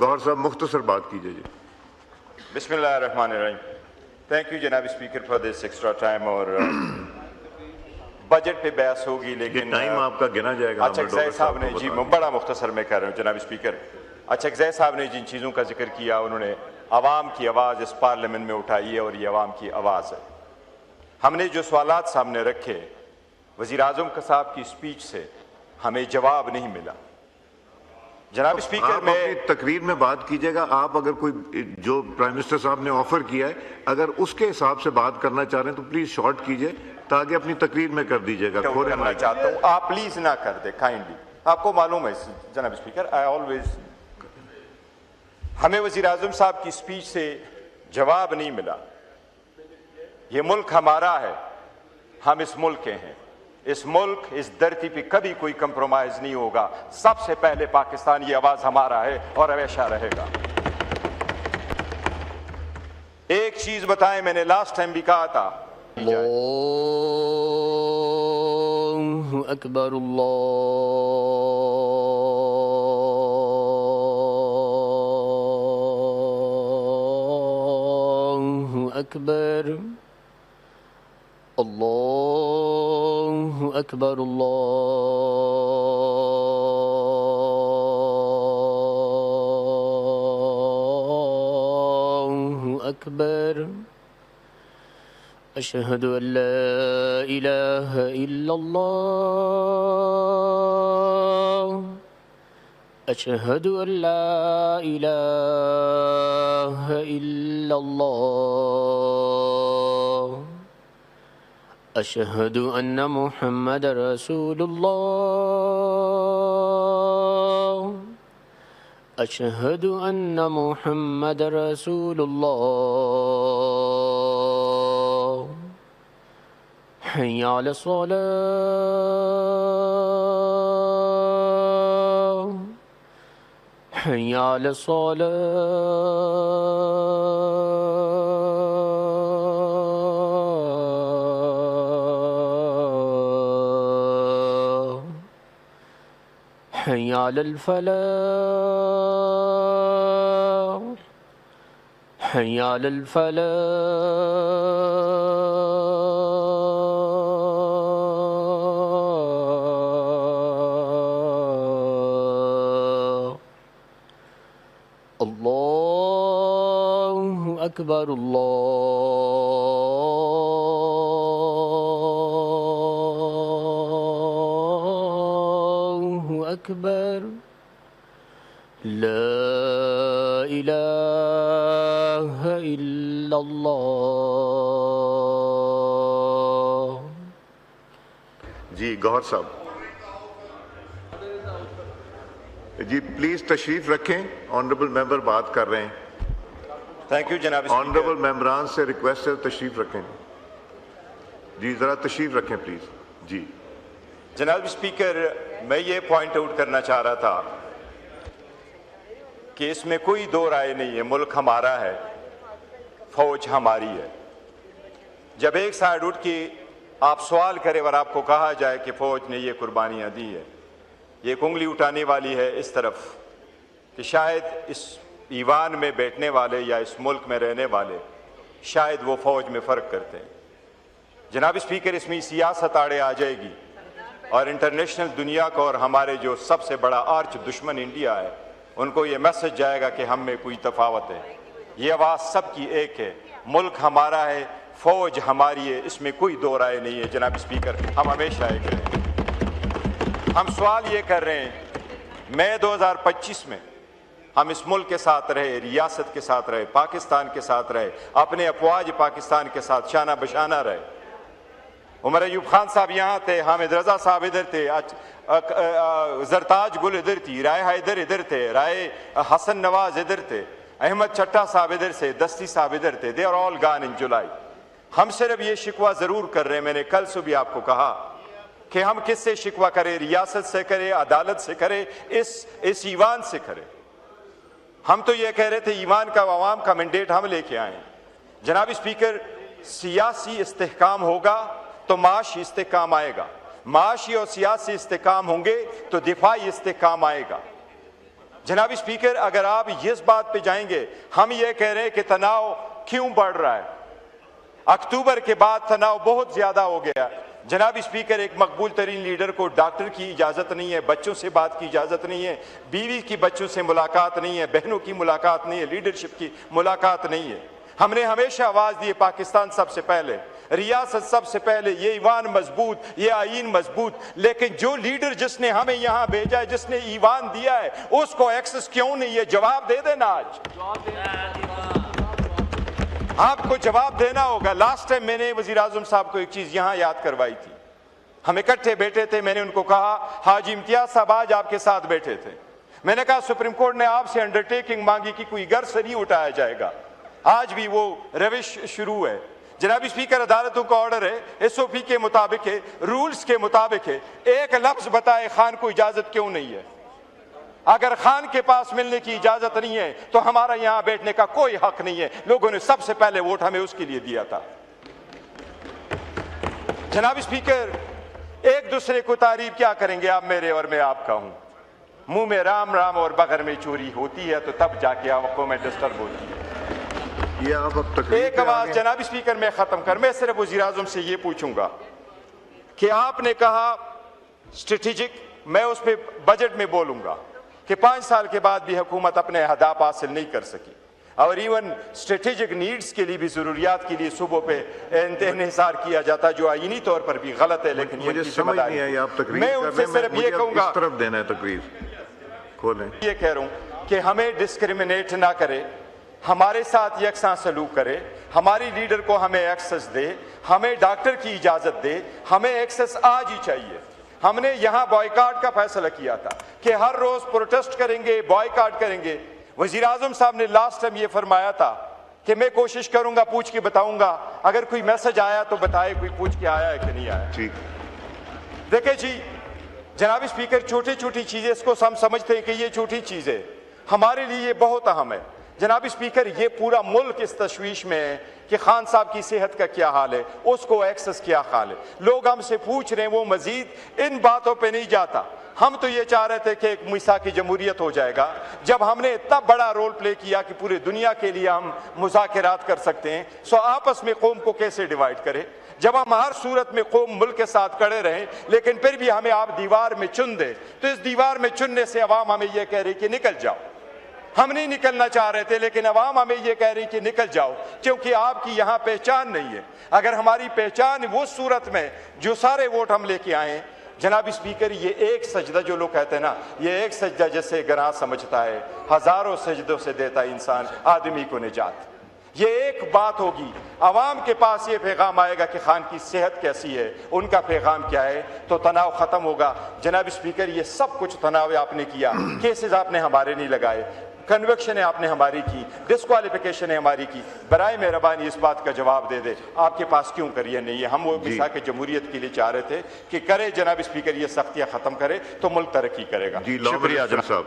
गौहर साहब मुख्तसर बात कीजिए जी। बिस्मिल्लाहिर्रहमानिर्रहीम। थैंक यू जनाब speaker for this extra time. और बजट पे बहस होगी लेकिन टाइम आपका गिना जाएगा। अचकज़ई साहब ने जी बड़ा मुख्तसर में कह रहा हूँ जनाब स्पीकर, अचकज़ई साहब ने जिन चीज़ों का जिक्र किया उन्होंने आवाम की आवाज़ इस पार्लियामेंट में उठाई है और ये आवाम की आवाज़ है। हमने जो सवालात सामने रखे वज़ीर आज़म साहब की स्पीच से हमें जवाब नहीं मिला। जनाब स्पीकर आप अपनी तकरीर में बात कीजिएगा। आप अगर कोई जो प्राइम मिनिस्टर साहब ने ऑफर किया है अगर उसके हिसाब से बात करना चाह रहे हैं तो प्लीज शॉर्ट कीजिए ताकि अपनी तकरीर में कर दीजिएगा। करना चाहता हूँ, आप प्लीज ना कर दे काइंडली। आपको मालूम है जनाब स्पीकर, आई ऑलवेज, हमें वज़ीर आज़म साहब की स्पीच से जवाब नहीं मिला। ये मुल्क हमारा है, हम इस मुल्क के हैं। इस मुल्क इस धरती पे कभी कोई कंप्रोमाइज नहीं होगा। सबसे पहले पाकिस्तान, ये आवाज हमारा है और हमेशा रहेगा। एक चीज बताएं, मैंने लास्ट टाइम भी कहा था, अल्लाहु अकबर अल्लाहु अकबर अल्लाहु अकबर अल्लाहु अकबर अशहदु अल्ला इलाहा इल्लल्लाह अशहदु अल्ला इलाहा इल्लल्लाह अशहदु अन्ना मुहम्मद रसूलुल्लाह अशहदु अन्ना मुहम्मद रसूलुल्लाह हय्या अला सलाह हय्या अला सलाह हय्या अलल फलाह हय्या अलल फलाह अल्लाहु अकबर अल्लाहु अकबर ला इलाहा इल्लल्लाह। जी गौहर साहब जी प्लीज तशरीफ रखें। ऑनरेबल मेंबर बात कर रहे हैं। थैंक यू जनाब। ऑनरेबल मेंबरान से रिक्वेस्ट है तशरीफ रखें जी, जरा तशरीफ रखें प्लीज। जी जनाब स्पीकर, मैं ये पॉइंट आउट करना चाह रहा था कि इसमें कोई दो राय नहीं है, मुल्क हमारा है, फौज हमारी है। जब एक साइड उठ के आप सवाल करें और आपको कहा जाए कि फौज ने ये कुर्बानियां दी है, ये एक उंगली उठाने वाली है इस तरफ कि शायद इस ईवान में बैठने वाले या इस मुल्क में रहने वाले शायद वो फौज में फ़र्क करते हैं। जनाब स्पीकर, इसमें सियासत आड़े आ जाएगी और इंटरनेशनल दुनिया को और हमारे जो सबसे बड़ा आर्च दुश्मन इंडिया है उनको ये मैसेज जाएगा कि हम में कोई तफावत है। ये आवाज़ सबकी एक है, मुल्क हमारा है, फौज हमारी है, इसमें कोई दो राय नहीं है। जनाब स्पीकर, हम हमेशा एक हैं। हम सवाल ये कर रहे हैं, मई 2025 में हम इस मुल्क के साथ रहे, रियासत के साथ रहे, पाकिस्तान के साथ रहे, अपने अफवाज पाकिस्तान के साथ शाना बशाना रहे। उमर अयूब खान साहब यहाँ थे, हामिद रजा साहब इधर थे, जरताज गुल इधर थी, राय हैदर इधर थे, राय हसन नवाज इधर थे, अहमद चट्टा साहब इधर से, दस्ती साहब इधर थे। They are all gone in July. हम सिर्फ ये शिकवा जरूर कर रहे हैं, मैंने कल सुबह आपको कहा कि हम किससे शिकवा करें, रियासत से करें, अदालत से करें, इस ईवान से करें। हम तो ये कह रहे थे ईवान का अवाम का मैंडेट हम लेके आए। जनाब स्पीकर, सियासी इस्तेहकाम होगा तो माशी इस्तेहकाम आएगा, माशी और सियासी इस्तेहकाम होंगे तो दिफाई इस्तेहकाम आएगा। जनाब स्पीकर, अगर आप इस बात पे जाएंगे, हम ये कह रहे हैं कि तनाव क्यों बढ़ रहा है, अक्टूबर के बाद तनाव बहुत ज्यादा हो गया। जनाब स्पीकर, एक मकबूल तरीन लीडर को डॉक्टर की इजाज़त नहीं है, बच्चों से बात की इजाज़त नहीं है, बीवी की बच्चों से मुलाकात नहीं है, बहनों की मुलाकात नहीं है, लीडरशिप की मुलाकात नहीं है। हमने हमेशा आवाज़ दी पाकिस्तान सबसे पहले, रियासत सबसे पहले, ये ईवान मजबूत, ये आईन मजबूत, लेकिन जो लीडर जिसने हमें यहाँ भेजा है, जिसने ईवान दिया है, उसको एक्सेस क्यों नहीं है? जवाब दे देना, आज आपको जवाब देना होगा। लास्ट टाइम मैंने वज़ीर आज़म साहब को एक चीज़ यहाँ याद करवाई थी, हम इकट्ठे बैठे थे, मैंने उनको कहा हाजी इम्तियाज साहब आज आपके साथ बैठे थे, मैंने कहा सुप्रीम कोर्ट ने आपसे अंडरटेकिंग मांगी कि कोई घर से नहीं उठाया जाएगा, आज भी वो रविश शुरू है। जनाब स्पीकर, अदालतों का ऑर्डर है, SOP के मुताबिक है, रूल्स के मुताबिक है, एक लफ्ज बताए खान को इजाजत क्यों नहीं है? अगर खान के पास मिलने की इजाजत नहीं है तो हमारा यहां बैठने का कोई हक नहीं है। लोगों ने सबसे पहले वोट हमें उसके लिए दिया था। जनाब स्पीकर, एक दूसरे को तारीफ क्या करेंगे, आप मेरे और मैं आपका हूं, मुंह में राम राम और बगर में चोरी होती है तो तब जाके आपको में डिस्टर्ब होती है। ये आप अब तक एक आवाज जनाब स्पीकर, मैं खत्म कर, मैं सिर्फ वज़ीर आज़म से ये पूछूंगा कि आपने कहा स्ट्रेटेजिक, मैं उस पर बजट में बोलूंगा कि 5 साल के बाद भी हुकूमत अपने अहदाफ हासिल नहीं कर सकी और इवन स्ट्रेटेजिक नीड्स के लिए भी, जरूरियात के लिए सूबों पे इन्हिसार किया जाता है, जो आईनी तौर पर भी गलत है। लेकिन मुझे समझ नहीं आई, आप तकरीर मैं उनसे सिर्फ ये कहूंगा, इस तरफ देना है तकरीर खोलें, ये कह रहा हूं कि हमें डिस्क्रिमिनेट ना करे, हमारे साथ यकसां सलूक करे, हमारी लीडर को हमें एक्सेस दे, हमें डॉक्टर की इजाजत दे, हमें एक्सेस आज ही चाहिए। हमने यहां बॉयकॉट का फैसला किया था कि हर रोज प्रोटेस्ट करेंगे, बॉयकॉट करेंगे। वजीर आजम साहब ने लास्ट टाइम ये फरमाया था कि मैं कोशिश करूंगा, पूछ के बताऊंगा, अगर कोई मैसेज आया तो बताए, कोई पूछ के आया है कि नहीं आया। ठीक, देखे जी जनाब स्पीकर, छोटी छोटी चीजें, इसको हम समझते हैं कि ये छोटी चीज है, हमारे लिए ये बहुत अहम है। जनाब स्पीकर, ये पूरा मुल्क इस तशवीश में है कि खान साहब की सेहत का क्या हाल है, उसको एक्सेस क्या हाल है। लोग हमसे पूछ रहे हैं, वो मजीद इन बातों पे नहीं जाता। हम तो ये चाह रहे थे कि एक मिसाकी जमहूरियत हो जाएगा, जब हमने इतना बड़ा रोल प्ले किया कि पूरी दुनिया के लिए हम मुज़ाकरात कर सकते हैं। सो आपस में कौम को कैसे डिवाइड करें, जब हम हर सूरत में कौम मुल्क के साथ खड़े रहें, लेकिन फिर भी हमें आप दीवार में चुन दे, तो इस दीवार में चुनने से अवाम हमें यह कह रही कि निकल जाओ। हम नहीं निकलना चाह रहे थे, लेकिन अवाम हमें यह कह रही कि निकल जाओ, क्योंकि आपकी यहां पहचान नहीं है। अगर हमारी पहचान वो सूरत में जो सारे वोट हम लेके आए, जनाब स्पीकर, ये एक सजदा जो लोग कहते हैं ना, ये एक सजदा जैसे गनाह समझता है, हजारों सजदों से देता इंसान आदमी को निजात। ये एक बात होगी, अवाम के पास ये पैगाम आएगा कि खान की सेहत कैसी है, उनका पैगाम क्या है, तो तनाव खत्म होगा। जनाब स्पीकर, ये सब कुछ तनाव आपने किया, केसेस आपने हमारे नहीं लगाए, कन्विक्शन है आपने हमारी की, डिस्क्वालिफिकेशन है हमारी की। बराए मेहरबानी इस बात का जवाब दे दे, आपके पास क्यों करिए नहीं है। हम वो मिसाक जमहूरियत के लिए चाह रहे थे कि करे जनाब स्पीकर, ये सख्तियां खत्म करे तो मुल्क तरक्की करेगा। शुक्रिया जनाब।